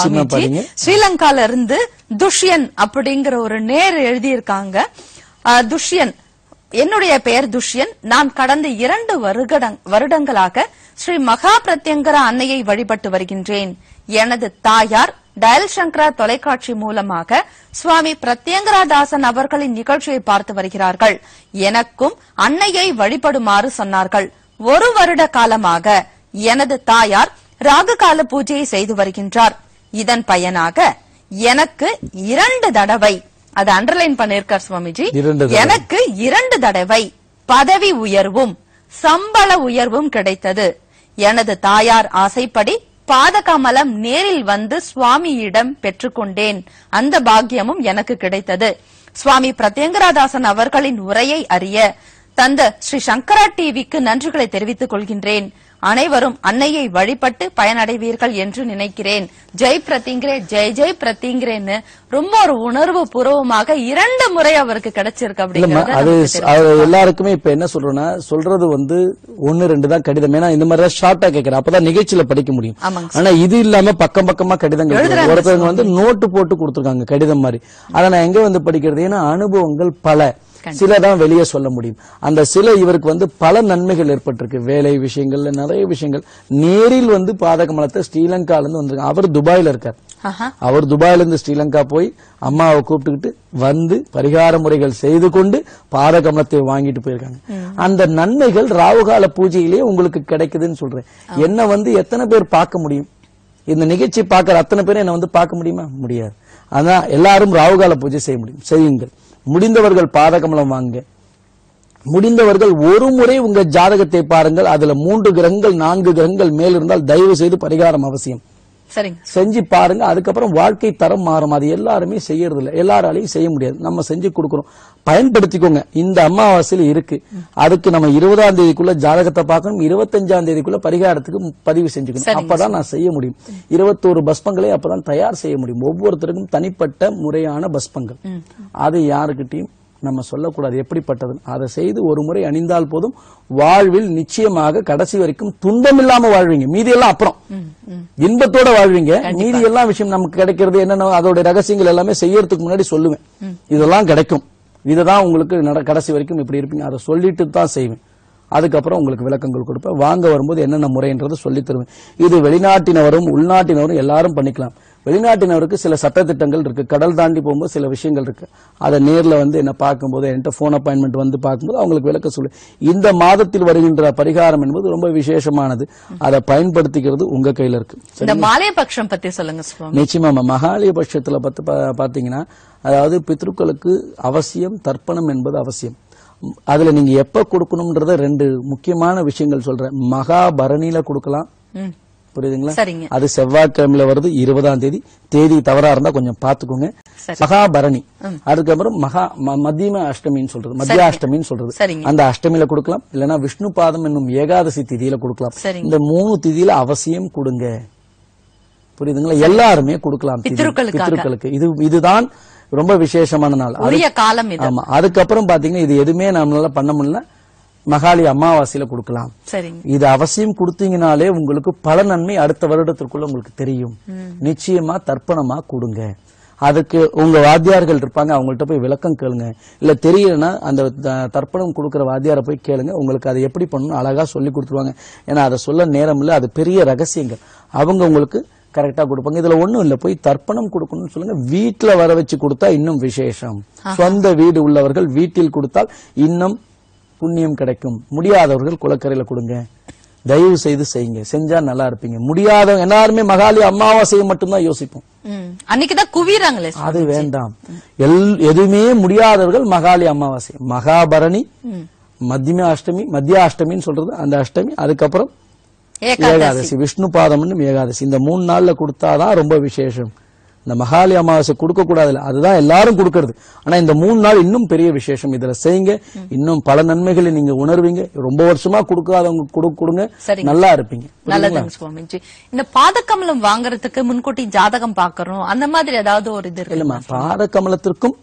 ஸ்ரீலங்கால இருந்து துஷ்யன் அப்படிங்கிற ஒரு நேர் எழுதியிருக்காங்க. துஷ்யன், என்னுடைய பெயர் துஷ்யன். நான் கடந்த 2 வருடங்களாக ஸ்ரீ மகா பிரத்யங்கரா அன்னையை வழிபட்டு வருகின்றேன். எனது தாயார் டயல் சங்கரா தொலைக்காட்சி மூலமாக சுவாமி பிரத்யங்கராதாசன் அவர்களின் நிகழ்ச்சியை பார்த்து வருகிறார்கள். எனக்கும் அன்னையை வழிபடுமாறு சொன்னார்கள். 1 வருட காலமாக எனது தாயார் ராகு கால பூஜையை செய்து வருகின்றார். இதன் பயனாக எனக்கு 2 தடவை, அது அண்டர்லைன் பண்ணிருக்கார் சுவாமிஜி, எனக்கு 2 தடவை பதவி உயர்வும் சம்பள உயர்வும் கிடைத்தது. எனது தாயார் ஆசைப்படி பாதகமலம் நேரில் வந்து சுவாமியிடம் பெற்றுக்கொண்டேன். அந்த பாக்கியமும் எனக்கு கிடைத்தது. சுவாமி பிரத்யங்கராதாசன் அவர்களின் உரையை அறிய தந்த ஸ்ரீ சங்கரா டிவிக்கு நன்றிகளை தெரிவித்துக் கொள்கின்றேன். அனைவரும் அன்னையை வழிபட்டு பயனடைவீர்கள் என்று நினைக்கிறேன். ஜெய் பிரத்திங்கிரே, ஜெய் ஜெய் பிரத்திங்கிரேன்னு ரொம்ப ஒரு உணர்வு பூர்வமாக 2 முறை அவருக்கு கிடைச்சிருக்கு. அப்படிங்கிறது எல்லாருக்குமே இப்ப என்ன சொல்றேன்னா, சொல்றது 1 2 தான் கடிதம். ஏன்னா இந்த மாதிரி ஷார்ட்டா கேட்கிறேன், அப்பதான் நிகழ்ச்சியில படிக்க முடியும். ஆனா இது இல்லாம பக்கம் பக்கமா கடிதங்கள் ஒருத்தவங்க நோட்டு போட்டு கொடுத்துருக்காங்க கடிதம் மாதிரி. அதை நான் எங்க படிக்கிறது? ஏன்னா அனுபவங்கள் பல, சிலதான் வெளியே சொல்ல முடியும். அந்த சில இவருக்கு பல நன்மைகள் ஏற்பட்டிருக்கு. வேலை விஷயங்கள்ல நிறைய விஷயங்கள். நேரில் பாதகமலத்தை ஸ்ரீலங்கால இருந்து வந்திருக்காங்க. அவர் துபாயில இருக்கார். அவர் துபாயில இருந்து ஸ்ரீலங்கா போய் அம்மாவை கூப்பிட்டுக்கிட்டு பரிகார முறைகள் செய்து கொண்டு பாதகமலத்தை வாங்கிட்டு போயிருக்காங்க. அந்த நன்மைகள் ராவுகால பூஜையிலேயே உங்களுக்கு கிடைக்குதுன்னு சொல்றேன். என்ன எத்தனை பேர் பார்க்க முடியும்? இந்த நிகழ்ச்சி பார்க்கிற அத்தனை பேரும் என்ன பார்க்க முடியுமா? முடியாது. அதான் எல்லாரும் ராவுகால பூஜை செய்ய முடியும். செய்யுங்கள். முடிந்தவர்கள் பாதகமலம் வாங்க. முடிந்தவர்கள் ஒரு முறை உங்க ஜாதகத்தை பாருங்கள். அதுல 3 கிரகங்கள் 4 கிரகங்கள் மேல் இருந்தால் தயவு செய்து பரிகாரம் அவசியம். செஞ்சு பாருங்க. அதுக்கப்புறம் வாழ்க்கை தரம் மாறும். அது எல்லாருமே செய்யறது இல்லை, எல்லாராலையும் செய்ய முடியாது. நம்ம செஞ்சு கொடுக்கறோம், பயன்படுத்திக்கோங்க. இந்த அமாவாசையில இருக்கு. அதுக்கு நம்ம 20ஆம் தேதிக்குள்ள ஜாதகத்தை பார்க்கணும். 25ஆம் தேதிக்குள்ள பரிகாரத்துக்கு பதிவு செஞ்சுக்கணும். அப்பதான் நான் செய்ய முடியும். 21 பஸ்பங்களை அப்பதான் தயார் செய்ய முடியும். ஒவ்வொருத்தருக்கும் தனிப்பட்ட முறையான பஸ்பங்கள். அது யாருக்கிட்டையும் நம்ம சொல்லக்கூடாது எப்படிப்பட்டது. அதை செய்து ஒரு முறை அணிந்தால் போதும். வாழ்வில் நிச்சயமாக கடைசி வரைக்கும் துன்பம் இல்லாம வாழ்வீங்க. மீதி எல்லாம் அப்புறம் இன்பத்தோட வாழ்வீங்க. மீதி எல்லாம் விஷயம் நமக்கு கிடைக்கிறது என்னன்னா, அதோட ரகசியங்கள் எல்லாமே செய்யறதுக்கு முன்னாடி சொல்லுவேன். இதெல்லாம் கிடைக்கும், இதுதான் உங்களுக்கு கடைசி வரைக்கும் இப்படி இருப்பீங்க, அதை சொல்லிட்டு தான் செய்வேன். அதுக்கப்புறம் உங்களுக்கு விளக்கங்கள் கொடுப்பேன். வாங்க வரும்போது என்னென்ன முறைன்றது சொல்லி தருவேன். இது வெளிநாட்டினவரும் உள்நாட்டினவரும் எல்லாரும் பண்ணிக்கலாம். வெளிநாட்டினவருக்கு சில சட்டத்திட்டங்கள் இருக்கு. கடல் தாண்டி போகும்போது சில விஷயங்கள் இருக்கு. அதை நேர்ல என்ன பார்க்கும்போது, என்கிட்ட போன் அப்பாயின்மெண்ட் பார்க்கும்போது அவங்களுக்கு விளக்க சொல்லு. இந்த மாதத்தில் வருகின்ற பரிகாரம் என்பது ரொம்ப விசேஷமானது. அதை பயன்படுத்திக்கிறது உங்க கையில இருக்கு. இந்த மாலையபட்சம் பத்தி சொல்லுங்க. நிச்சயமா மாலையபட்சத்துல பாத்தீங்கன்னா, அதாவது பித்ருக்களுக்கு அவசியம் தர்ப்பணம் என்பது அவசியம். அதுல நீங்க எப்ப கொடுக்கணும்ன்றத 2 முக்கியமான விஷயங்கள் சொல்றேன். மகாபரணியில கொடுக்கலாம். புரியுதுங்களா? அது செவ்வாய்க்கிழமையில வருது, 20ஆம் தேதி. தேதி தவறா இருந்தா கொஞ்சம் பாத்துக்கோங்க. மகாபரணி. அதுக்கப்புறம் மத்தியம அஷ்டமின்னு சொல்றது, மத்திய அஷ்டமின்னு சொல்றது. அந்த அஷ்டமியில கொடுக்கலாம். இல்லைன்னா விஷ்ணு பாதம் என்னும் ஏகாதசி திதியில கொடுக்கலாம். இந்த 3 திதியில அவசியம் கொடுங்க. புரியுதுங்களா? எல்லாருமே கொடுக்கலாம் பித்ருக்களுக்கு. இதுதான் ரொம்ப விசேஷமான நாள், காலம். ஆமா. அதுக்கப்புறம் பாத்தீங்கன்னா இது எதுவுமே நம்மளால பண்ண முடியல, மகாலி அமாவாசையில கொடுக்கலாம். இது அவசியம் கொடுத்தீங்கனாலே உங்களுக்கு பல நன்மை அடுத்த வருடத்திற்குள்ள உங்களுக்கு தெரியும். நிச்சயமா தர்ப்பணமா கொடுங்க. அதுக்கு உங்க வாத்தியார்கள் இருப்பாங்க, அவங்கள்ட்ட போய் விளக்கம் கேளுங்க. இல்ல தெரியலன்னா அந்த தர்ப்பணம் கொடுக்கிற வாத்தியாரை போய் கேளுங்க, உங்களுக்கு அதை எப்படி பண்ணணும் அழகா சொல்லி கொடுத்துருவாங்க. ஏன்னா அதை சொல்ல நேரம் இல்ல, அது பெரிய ரகசியங்கள், அவங்க உங்களுக்கு கரெக்டா கொடுப்பாங்க. இதுல ஒண்ணும் இல்ல, போய் தர்ப்பணம் கொடுக்கணும்னு சொல்லுங்க. வீட்டுல வர வச்சு கொடுத்தா இன்னும் விசேஷம். சொந்த வீடு உள்ளவர்கள் வீட்டில் கொடுத்தால் இன்னும் புண்ணியம் கிடைக்கும். முடியாதவர்கள் குளக்கரையில கொடுங்க, தயவு செய்து செய்யுங்க, செஞ்சா நல்லா இருப்பீங்க. முடியாதவங்க எல்லாருமே மகாலி அமாவாசையை மட்டும்தான் யோசிப்போம், அன்னைக்குதான் குவிறாங்களே, அது வேண்டாம். எதுவுமே முடியாதவர்கள் மகாலி அமாவாசை, மகாபரணி, மத்திய அஷ்டமின்னு சொல்றது அந்த அஷ்டமி, அதுக்கப்புறம் ஏகாதசி, விஷ்ணு பாதம் ஏகாதசி. இந்த 3 நாள்ல கொடுத்தாதான் ரொம்ப விசேஷம். இந்த மகாலி அமாவாசை கொடுக்க கூடாதுல, அதுதான் எல்லாரும் கொடுக்கறது. ஆனா இந்த 3 நாள் இன்னும் பெரிய விசேஷம். இதுல செய்யுங்க, இன்னும் பல நன்மைகளை நீங்க உணர்வீங்க. ரொம்ப வருஷமா கொடுக்காதவங்க கொடுங்க, நல்லா இருப்பீங்க. நல்லதுங்க சுவாமிஜி. இந்த பாதகமலம் வாங்குறதுக்கு முன்கூட்டி ஜாதகம் பாக்கறோம், அந்த மாதிரி ஏதாவது ஒரு இது இல்லம்மா? பாதகமலத்திற்கும்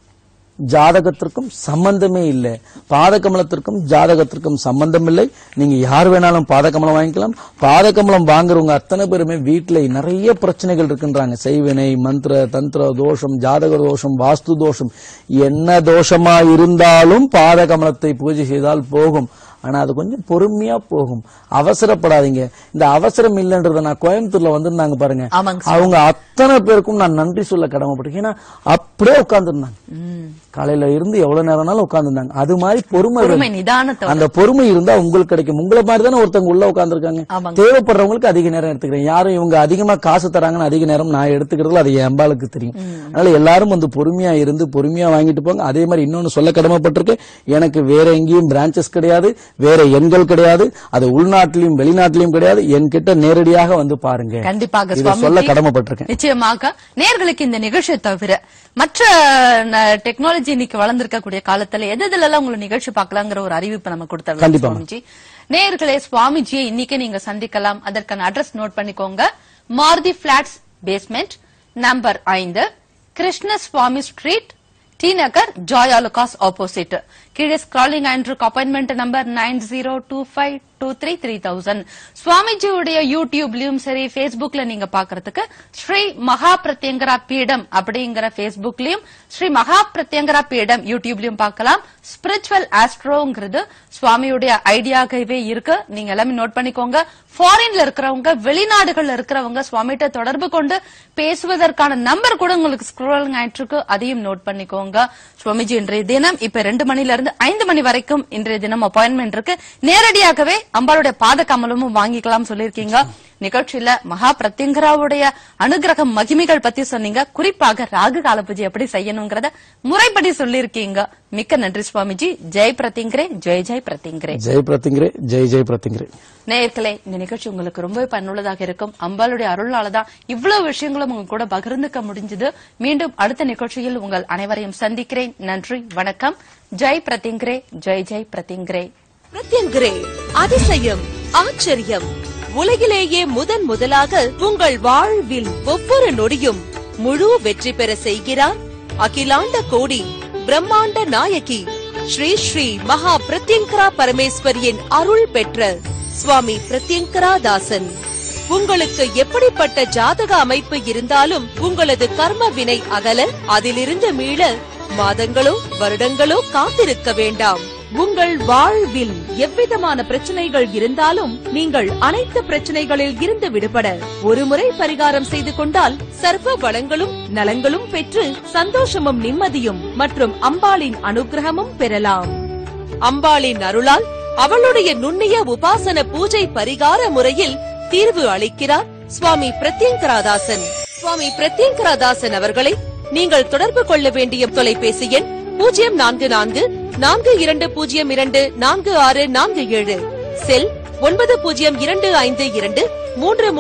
ஜாதகத்திற்கும் சம்பந்தமே இல்லை. பாதகமலத்திற்கும் ஜாதகத்திற்கும் சம்பந்தம் இல்லை. நீங்க யார் வேணாலும் பாதகமலம் வாங்கிக்கலாம். பாதகமலம் வாங்குறவங்க அத்தனை பேருமே வீட்டுல நிறைய பிரச்சனைகள் இருக்குன்றாங்க. செய்வினை, மந்திர தந்திர தோஷம், ஜாதக தோஷம், வாஸ்து தோஷம், என்ன தோஷமா இருந்தாலும் பாதகமலத்தை பூஜை செய்தால் போகும். ஆனா அது கொஞ்சம் பொறுமையா போகும், அவசரப்படாதீங்க. இந்த அவசரம் இல்லைன்றத நான் கோயம்புத்தூர்ல வந்திருந்தாங்க பாருங்க, அவங்க அத்தனை பேருக்கும் நான் நன்றி சொல்ல கடமைப்பட்டிருக்கேன். ஏன்னா அப்படியே உட்கார்ந்துருந்தாங்க, காலையில இருந்து எவ்வளவு நேரம்னாலும் உட்கார்ந்துருந்தாங்க. அது மாதிரி பொறுமை, அந்த பொறுமை இருந்தா உங்களுக்கு கிடைக்கும். உங்களை மாதிரி தானே ஒருத்தவங்க உள்ள உட்கார்ந்துருக்காங்க. தேவைப்படுறவங்களுக்கு அதிக நேரம் எடுத்துக்கிறேன். யாரும் இவங்க அதிகமா காசு தராங்கன்னு அதிக நேரம் நான் எடுத்துக்கிறதுல அது எம்பாளுக்கு தெரியும். அதனால எல்லாரும் வந்து பொறுமையா இருந்து பொறுமையா வாங்கிட்டு போங்க. அதே மாதிரி இன்னொன்னு சொல்ல கடமைப்பட்டிருக்கேன், எனக்கு வேற எங்கேயும் பிரான்சஸ் கிடையாது, வேற எண்கள் கிடையாது, அது உள்நாட்டிலும் வெளிநாட்டிலும் கிடையாது. என்கிட்ட நேரடியாக வந்து பாருங்க. கண்டிப்பாக சொல்ல கடமைப்பட்டிருக்கேன். நிச்சயமாக நேயர்களுக்கு இந்த நிகழ்ச்சியை தவிர மற்ற டெக்னாலஜி இன்னைக்கு வளர்ந்திருக்கக்கூடிய காலத்துல எதெல்லாம் உங்களை நிகழ்ச்சி பார்க்கலாங்கிற ஒரு அறிவிப்பு நம்ம கொடுத்தாங்க சுவாமிஜி. நேயர்களே, சுவாமிஜியை இன்னைக்கு நீங்க சந்திக்கலாம். அதற்கான அட்ரஸ் நோட் பண்ணிக்கோங்க. Maruti flats basement number 5, Krishnaswamy street, T Nagar, Joy Alukkas opposite. கீழே ஸ்க்ராலிங் ஆண்ட்ருக்கு அப்பாயின்மெண்ட் நம்பர் 9025233000. சுவாமிஜியுடைய யூடியூப்லயும் சரி, பேஸ்புக்ல நீங்க பாக்குறதுக்கு ஸ்ரீ மகா பிரத்யங்கரா பீடம் அப்படிங்கிற பேஸ்புக்லயும், ஸ்ரீ மகா பிரத்யங்கரா பீடம் யூடியூப்லயும் பார்க்கலாம். ஸ்பிரிச்சுவல் ஆஸ்ட்ரோங்கிறது சுவாமியுடைய ஐடியாகவே இருக்கு, நீங்க எல்லாமே நோட் பண்ணிக்கோங்க. ஃபாரின்ல இருக்கிறவங்க, வெளிநாடுகள்ல இருக்கிறவங்க சுவாமிகிட்ட தொடர்பு கொண்டு பேசுவதற்கான நம்பர் கூட உங்களுக்கு ஸ்க்ரோலிங் ஆயிட்டு, அதையும் நோட் பண்ணிக்கோங்க. சுவாமிஜி இன்றைய தினம் இப்ப 2 மணில இருந்து 5 மணி வரைக்கும் இன்றைய தினம் அப்பாயின்மெண்ட் இருக்கு. நேரடியாகவே அம்பாளுடைய பாத கமலமும் வாங்கிக்கலாம் சொல்லிருக்கீங்க. நிகழ்ச்சியில மகா பிரத்யங்கராவுடைய அனுகிரகம் மகிமைகள் பத்தி சொன்னீங்க. குறிப்பாக ராகு கால பூஜை எப்படி செய்யணுங்கிறத முறைப்படி சொல்லிருக்கீங்க. மிக்க நன்றி சுவாமிஜி. ஜெய் பிரத்யங்கரே, ஜெய் ஜெய் பிரத்யங்கரே, ஜெய் பிரத்யங்கரே, ஜெய் ஜெய் பிரத்யங்கரே. நேயர்களே, இந்த நிகழ்ச்சி உங்களுக்கு ரொம்பவே பயனுள்ளதாக இருக்கும். அம்பாளுடைய அருளாலதான் இவ்வளவு விஷயங்களும் உங்க கூட பகிர்ந்துக்க முடிஞ்சது. மீண்டும் அடுத்த நிகழ்ச்சியில் உங்கள் அனைவரையும் சந்திக்கிறேன். நன்றி, வணக்கம். ஜெய் பிரத்யங்கரே, ஜெய் ஜெய் பிரத்யங்கரே. பிரத்யங்கரே, அதிசயம், ஆச்சரியம், உலகிலேயே முதலாக உங்கள் வாழ்வில் ஒவ்வொரு நொடியும் முழு வெற்றி பெற செய்கிறார் அகிலாண்ட கோடி பிரம்மாண்ட நாயகி ஸ்ரீ ஸ்ரீ மகா பிரத்யங்கரா பரமேஸ்வரியின் அருள் பெற்ற சுவாமி பிரத்யங்கரா தாசன். உங்களுக்கு எப்படிப்பட்ட ஜாதக அமைப்பு இருந்தாலும் உங்களது கர்ம வினை அகல, அதிலிருந்து மீள மாதங்களோ வருடங்களோ காத்திருக்க வேண்டாம். உங்கள் வாழ்வில் எவ்விதமான பிரச்சனைகள் இருந்தாலும் நீங்கள் அனைத்து பிரச்சனைகளில் இருந்து விடுபட ஒருமுறை பரிகாரம் செய்து கொண்டால் சர்வ வளங்களும் நலங்களும் பெற்று சந்தோஷமும் நிம்மதியும் மற்றும் அம்பாளின் அனுகிரகமும் பெறலாம். அம்பாளின் அருளால் அவளுடைய நுண்ணிய உபாசன பூஜை பரிகார முறையில் தீர்வு அளிக்கிறார் சுவாமி பிரத்யங்கராதாசன். சுவாமி பிரத்யங்கராதாசன் அவர்களை நீங்கள் தொடர்பு கொள்ள வேண்டிய தொலைபேசி எண் 04442024647, செல் 902523